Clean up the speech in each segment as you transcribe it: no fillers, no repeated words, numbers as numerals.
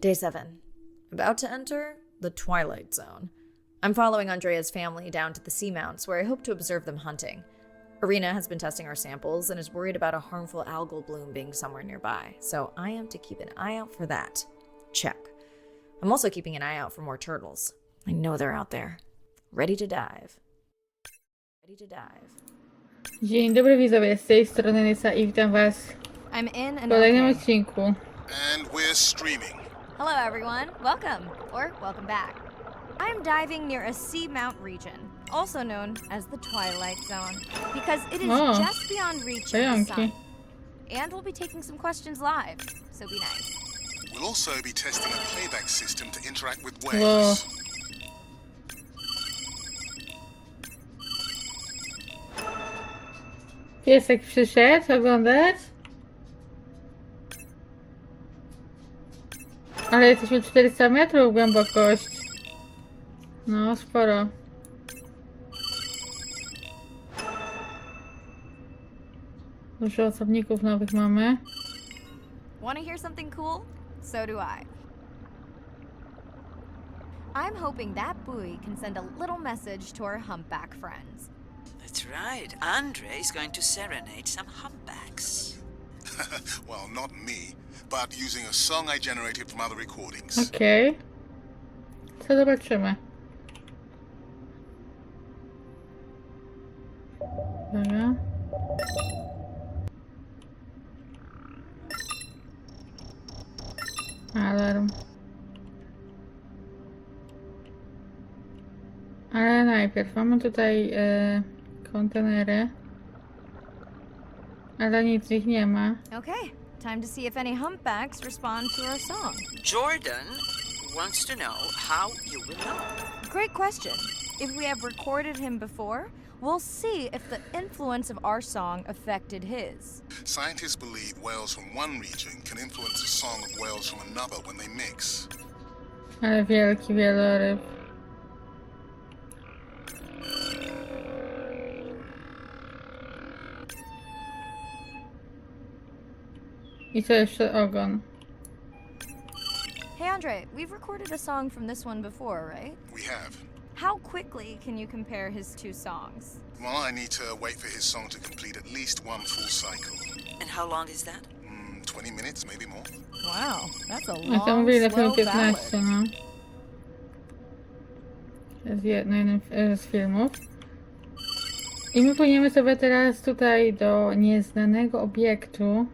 Day 7. About to enter the Twilight Zone. I'm following Andrea's family down to the seamounts where I hope to observe them hunting. Irina has been testing our samples and is worried about a harmful algal bloom being somewhere nearby, so I am to keep an eye out for that. Check. I'm also keeping an eye out for more turtles. I know they're out there. Ready to dive. Ready to dive. Dzień dobry widzowie, z tej strony Nysa i witam was I'm in w and kolejnym okay. odcinku. And we're streaming. Hello everyone, welcome, or welcome back. I'm diving near a seamount region, also known as the Twilight Zone, because it is just beyond reach of the sun. And we'll be taking some questions live, so be nice. We'll also be testing a playback system to interact with waves. Piesek przyszedł oglądać. Ale jesteśmy 400 metrów głębokość. No, sporo. Dużo osobników nowych mamy. Wanna hear something cool? So do I. I'm hoping that buoy can send a little message to our humpback friends. That's right. Andre is going to serenade some humpbacks. Well, not me, but using a song I generated from other recordings. Okej. Co zobaczymy? Dobra. Alarm. Ale najpierw mamy tutaj kontenery. Ale nic z nich nie ma. Okay, time to see if any humpbacks respond to our song. Jordan wants to know how you will know. Great question. If we have recorded him before, we'll see if the influence of our song affected his. Scientists believe whales from one region can influence the song of whales from another when they mix. Ale wielki wieloryb. I co jeszcze ogon? Hey Andre, we've recorded a song from this one before, right? We have. How quickly can you compare his two songs? Well, I need to wait for his song to complete at least one full cycle. And how long is that? 20 minutes, maybe more. Wow, that's a No to long, mówili na slow film ballad. 15, no. Z jednym z filmów. I my płyniemy sobie teraz tutaj do nieznanego obiektu.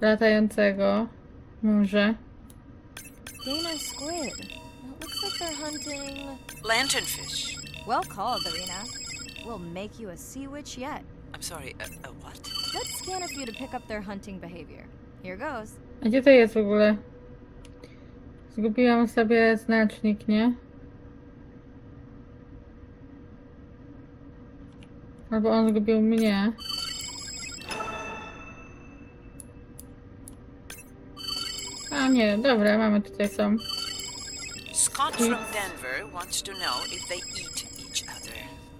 Latającego. Może. Dana squid. It looks like they're hunting... Lanternfish. Well called, Irina. We'll make you a sea witch yet. I'm sorry, a what? Let's scan a few to pick up their hunting behavior. Here goes. A gdzie to jest w ogóle? Zgubiłam sobie znacznik, nie? Albo on zgubił mnie. A nie, dobra, mamy tutaj są. Scott from Denver wants to know if they eat each other.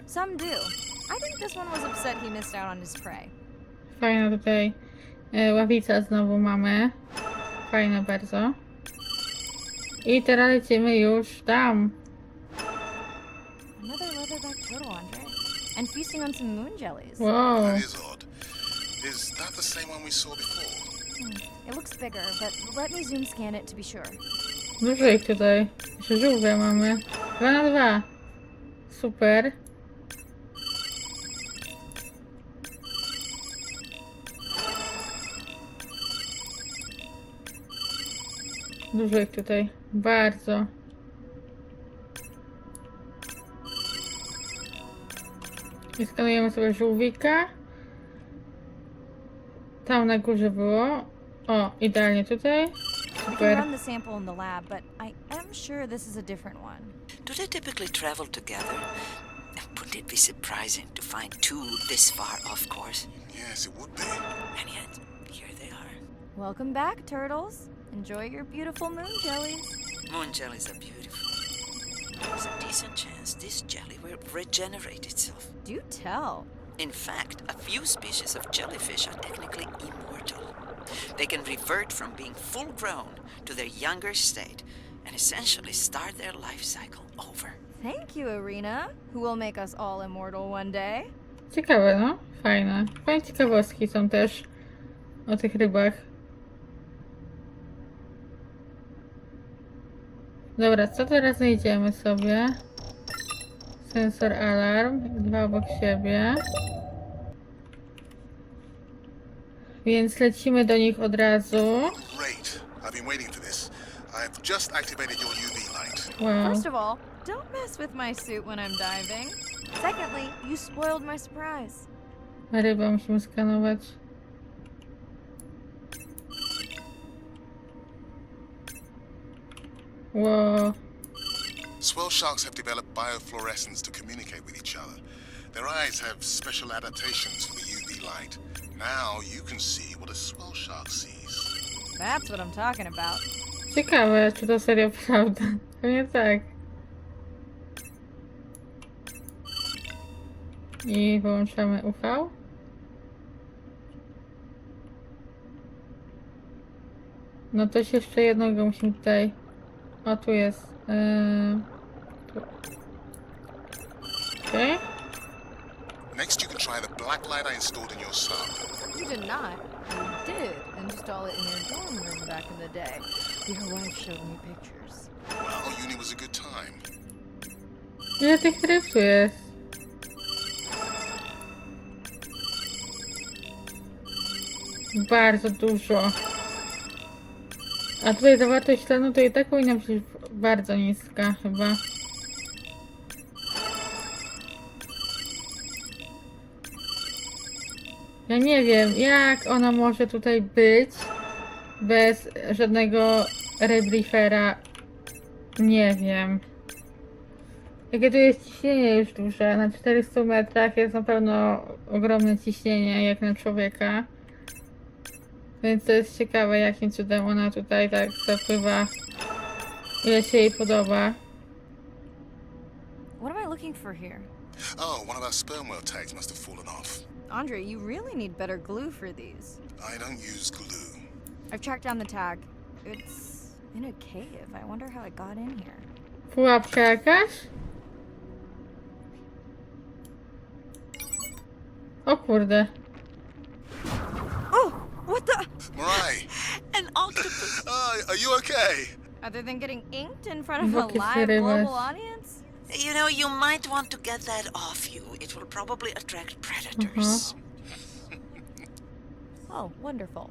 Some do. I think this one was upset he missed out on his prey. Fajna tutaj ławica znowu mamy. Fajna bardzo. I teraz lecimy już tam. Another leatherback turtle, Andre. And feasting on some moon jellies. Wow. That is odd. Is that the same one we saw before? It looks bigger, but let me zoom scan it to be sure. Dużo ich tutaj. Jeszcze żółwie mamy. 2 na 2. Super. Dużo ich tutaj. Bardzo. I skanujemy sobie żółwika. Tam na górze było. O, idealnie tutaj. We can Super. run the sample in the lab, but I am sure this is a different one. Do they typically travel together? Wouldn't it be surprising to find two this far off course? Yes, it would be. And yet, here they are. Welcome back, turtles. Enjoy your beautiful moon jellies. Moon jellies are beautiful. There's a decent chance this jelly will regenerate itself. Do tell. In fact, a few species of jellyfish are technically immortal. They can revert from being full grown to their younger state and essentially start their life cycle over. Thank you, Arena, who will make us all immortal one day. Ciekawe, no? Fajne. Fajne ciekawostki są też o tych rybach. Dobra, co teraz znajdziemy sobie? Sensor alarm, dwa obok siebie. Więc lecimy do nich od razu. Great. I've been waiting for this. I've just activated your UV light. Wow. First of all, don't mess with my suit when I'm diving. Secondly, you spoiled my surprise. Ryba musimy skanować. Wow. Swell sharks have developed biofluorescence to communicate with each other. Their eyes have special adaptations for the UV light. Now you can see what a swell shark sees. That's what I'm talking about. Ciekawe, czy to serio prawda. Pewnie tak. I wyłączamy UV. No to jeszcze jednego musimy tutaj... O, tu jest. Tu. Okej. Next you can try the black light I installed in your sub. You did not. You did install it in your dorm room back in the day. Your wife showed me pictures. Well, uni was a good time. Ile tych ryb tu jest? Bardzo dużo. A tutaj zawartość tlenu to i tak powinna być bardzo niska chyba. Ja nie wiem, jak ona może tutaj być bez żadnego rebriefera. Nie wiem. Jakie tu jest ciśnienie już duże. Na 400 metrach jest na pewno ogromne ciśnienie, jak na człowieka. Więc to jest ciekawe, jakim cudem ona tutaj tak zapływa, ile się jej podoba. What am I looking for here? Oh, one of our sperm whale tags must have fallen off. Andre, you really need better glue for these. I don't use glue. I've tracked down the tag. It's in a cave. I wonder how it got in here. Pułapka jakaś? O kurde. Oh, what the? Mirai! An octopus! Are you okay? Other than getting inked in front of a Look at live the global rivers. audience? You know, you might want to get that off you. It will probably attract predators. Oh, wonderful.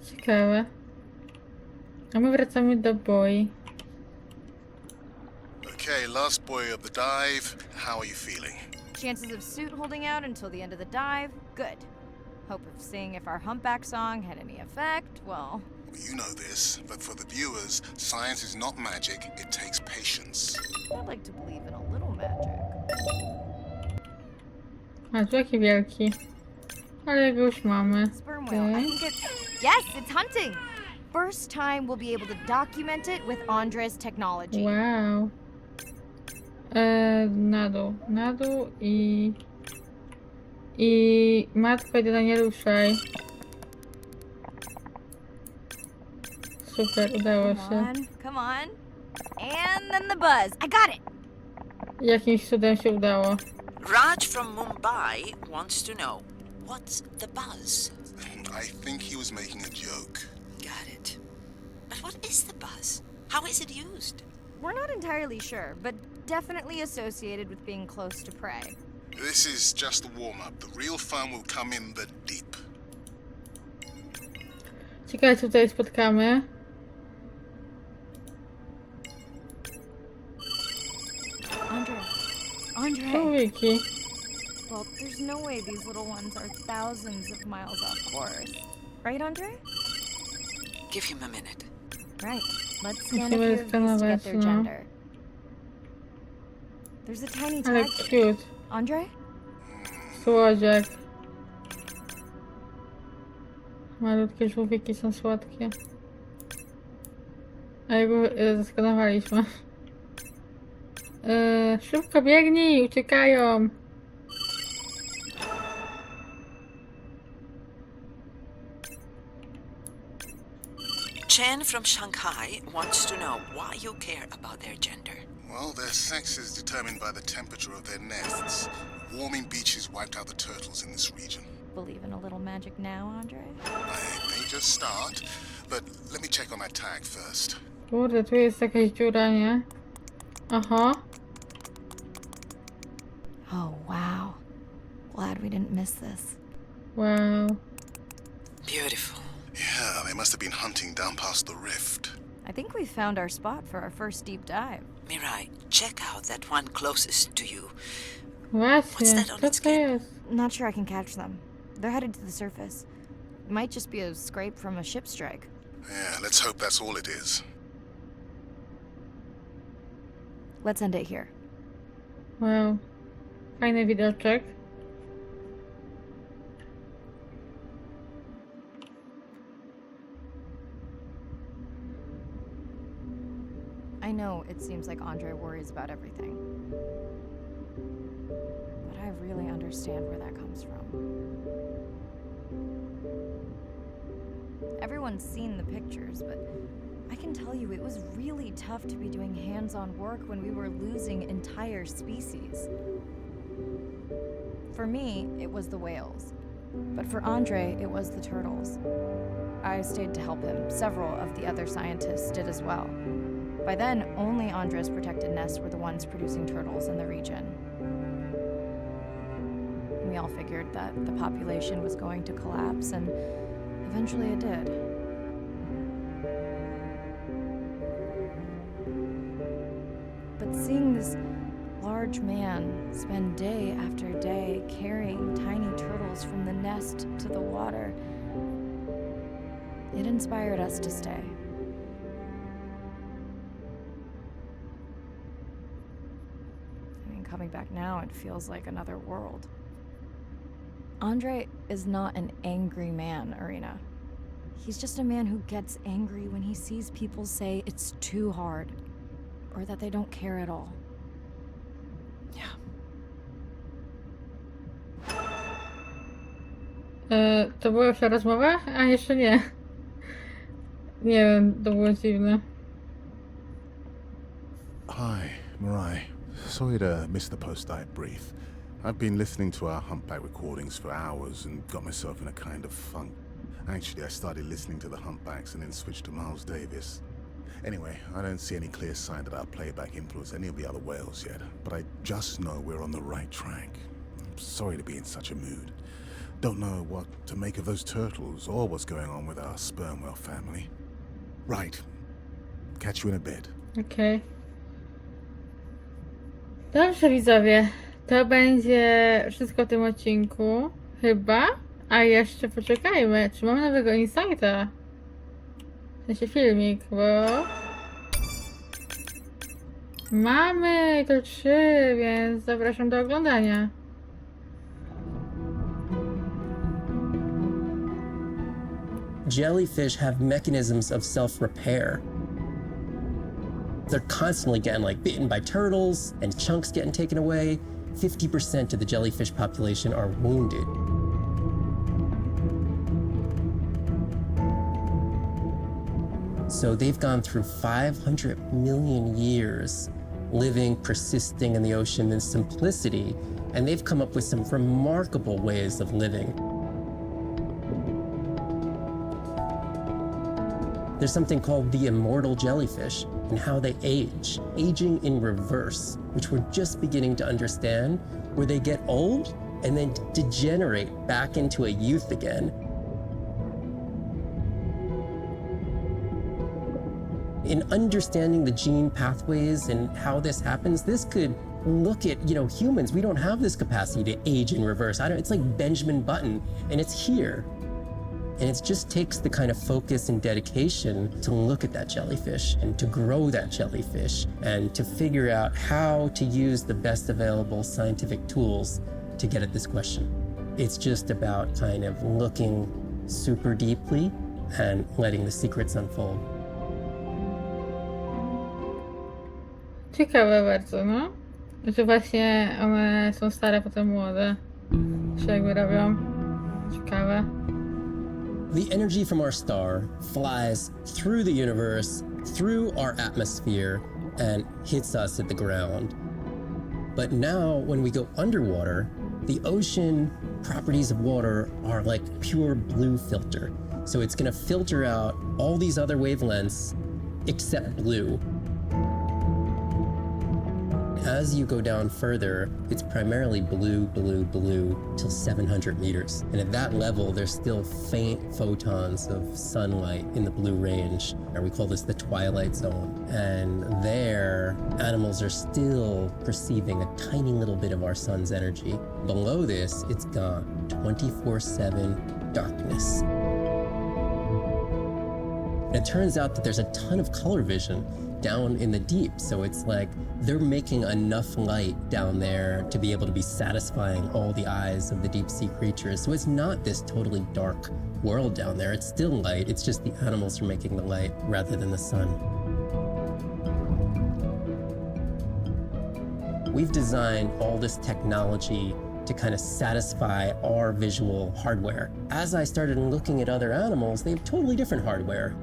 Ciekawe. A my wracamy do boi. Okay, last boy of the dive. How are you feeling? Chances of suit holding out until the end of the dive? Good. Hope of seeing if our humpback song had any effect? Well, You know this, but for the viewers, science is not magic, it takes patience. I'd like to believe in a little magic. A tu jaki wielki. Ale go już mamy. Sperm whale, I Okay. think it's... Yes, it's hunting! First time we'll be able to document it with Andre's technology. Wow. Na dół i matko, jedyna nie ruszaj. Super, udało się. Come on. And then the buzz. I got it! Jakimś cudem się udało. Raj from Mumbai wants to know, what's the buzz? I think he was making a joke. Got it. But what is the buzz? How is it used? We're not entirely sure, but definitely associated with being close to prey. This is just the warm-up. The real fun will come in the deep. Ciekawe, co tutaj spotkamy. Andre. Człowieki. Well, there's no way these little ones are thousands of miles off course. Right, Andre? Give him a minute. Right. Let's scan a Musimy few of these to skanować, get their no. gender. There's a tiny Ale tag. cute. Andre? Słodziak. Malutkie żółwiki są słodkie. A jego zaskanowaliśmy. Szybko biegnij, uciekają. Chen from Shanghai wants to know why you care about their gender. Well, their sex is determined by the temperature of their nests. Warming beaches wiped out the turtles in this region. Believe in a little magic now, Andre? I may just start, but let me check on that tag first. Kurde, tu jest jakaś dziura, nie? Aha. Oh, wow. Glad we didn't miss this. Wow. Beautiful. Yeah, they must have been hunting down past the rift. I think we found our spot for our first deep dive. Mirai, check out that one closest to you. Właśnie, that on co its to skin? jest? Not sure I can catch them. They're headed to the surface. Might just be a scrape from a ship strike. Yeah, let's hope that's all it is. Let's end it here. Wow. Fajny widoczek. I know it seems like Andre worries about everything. But I really understand where that comes from. Everyone's seen the pictures, but I can tell you it was really tough to be doing hands-on work when we were losing entire species. For me, it was the whales. But for Andre, it was the turtles. I stayed to help him. Several of the other scientists did as well. By then, only Andre's protected nests were the ones producing turtles in the region. We all figured that the population was going to collapse, and eventually it did. But seeing this large man spend day after day carrying tiny turtles from the nest to the water, it inspired us to stay. Coming back now, it feels like another world. Andre is not an angry man, Irina. He's just a man who gets angry when he sees people say it's too hard, or that they don't care at all. Yeah. To była już ta rozmowa? A jeszcze nie. Nie wiem, to było dziwne. Hi, Mirai. Sorry to miss the post-dive brief. I've been listening to our humpback recordings for hours and got myself in a kind of funk. Actually, I started listening to the humpbacks and then switched to Miles Davis. Anyway, I don't see any clear sign that our playback influenced any of the other whales yet, but I just know we're on the right track. I'm sorry to be in such a mood. Don't know what to make of those turtles or what's going on with our sperm whale family. Right. Catch you in a bit. Okej. Dobrze, widzowie. To będzie wszystko w tym odcinku. Chyba. A jeszcze poczekajmy. Czy mamy nowego insighta? W sensie filmik, bo... Mamy to 3, więc zapraszam do oglądania. Jellyfish have mechanisms of self-repair. They're constantly getting bitten by turtles and chunks getting taken away. 50% of the jellyfish population are wounded. So they've gone through 500 million years living, persisting in the ocean in simplicity, and they've come up with some remarkable ways of living. There's something called the immortal jellyfish and how they age, aging in reverse, which we're just beginning to understand, where they get old and then degenerate back into a youth again. In understanding the gene pathways and how this happens, this could look at, humans. We don't have this capacity to age in reverse. It's like Benjamin Button, and it's here. And it just takes the kind of focus and dedication to look at that jellyfish and to grow that jellyfish and to figure out how to use the best available scientific tools to get at this question. It's just about kind of looking super deeply and letting the secrets unfold. Ciekawe bardzo, no. Że właśnie one są stare, potem młode. Się jakby robią. Ciekawe. The energy from our star flies through the universe, through our atmosphere, and hits us at the ground. But now, when we go underwater, the ocean properties of water are like pure blue filter. So it's gonna filter out all these other wavelengths except blue. As you go down further, it's primarily blue, blue, blue till 700 meters. And at that level, there's still faint photons of sunlight in the blue range. And we call this the twilight zone. And there, animals are still perceiving a tiny little bit of our sun's energy. Below this, it's gone. 24/7 darkness. And it turns out that there's a ton of color vision down in the deep. So it's like they're making enough light down there to be able to be satisfying all the eyes of the deep sea creatures. So it's not this totally dark world down there. It's still light. It's just the animals are making the light rather than the sun. We've designed all this technology to kind of satisfy our visual hardware. As I started looking at other animals, they have totally different hardware.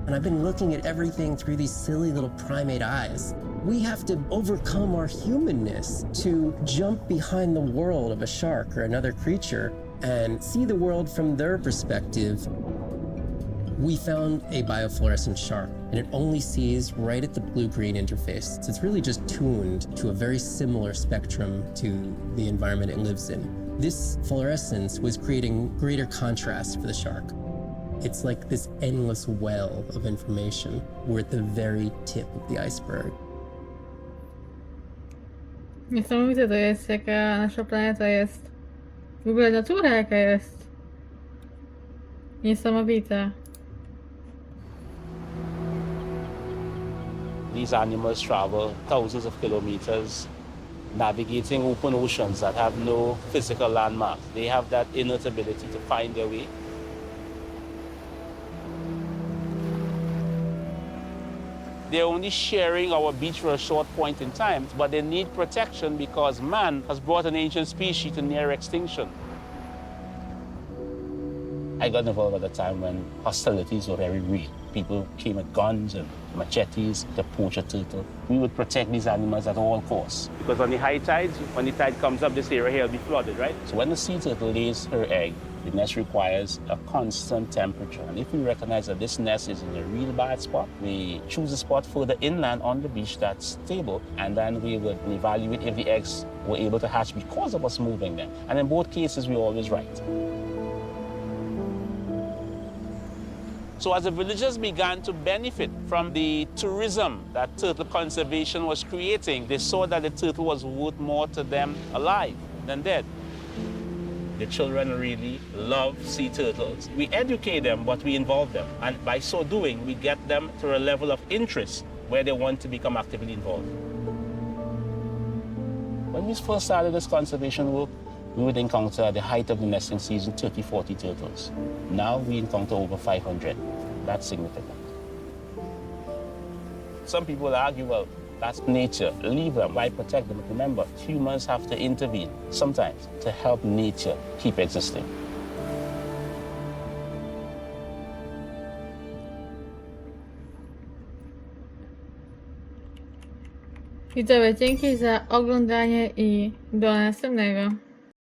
And I've been looking at everything through these silly little primate eyes. We have to overcome our humanness to jump behind the world of a shark or another creature and see the world from their perspective. We found a biofluorescent shark, and it only sees right at the blue-green interface. So it's really just tuned to a very similar spectrum to the environment it lives in. This fluorescence was creating greater contrast for the shark. It's like this endless well of information. We're at the very tip of the iceberg. Niesamowite to jest, jaka nasza planeta jest. W ogóle natura jaka jest. Niesamowite. These animals travel thousands of kilometers, navigating open oceans that have no physical landmarks. They have that innate ability to find their way. They're only sharing our beach for a short point in time, but they need protection because man has brought an ancient species to near extinction. I got involved at a time when hostilities were very real. People came with guns and machetes to poach a turtle. We would protect these animals at all costs. Because on the high tides, when the tide comes up, this area here will be flooded, right? So when the sea turtle lays her egg, the nest requires a constant temperature. And if we recognize that this nest is in a real bad spot, we choose a spot further inland on the beach that's stable, and then we would evaluate if the eggs were able to hatch because of us moving them. And in both cases, we're always right. So as the villagers began to benefit from the tourism that turtle conservation was creating, they saw that the turtle was worth more to them alive than dead. The children really love sea turtles. We educate them, but we involve them. And by so doing, we get them to a level of interest where they want to become actively involved. When we first started this conservation work, we would encounter at the height of the nesting season 30, 40 turtles. Now we encounter over 500. That's significant. Some people argue, well, that's nature. Leave them. Why protect them? But remember, humans have to intervene sometimes to help nature keep existing. Widzowie, dzięki za oglądanie i do następnego.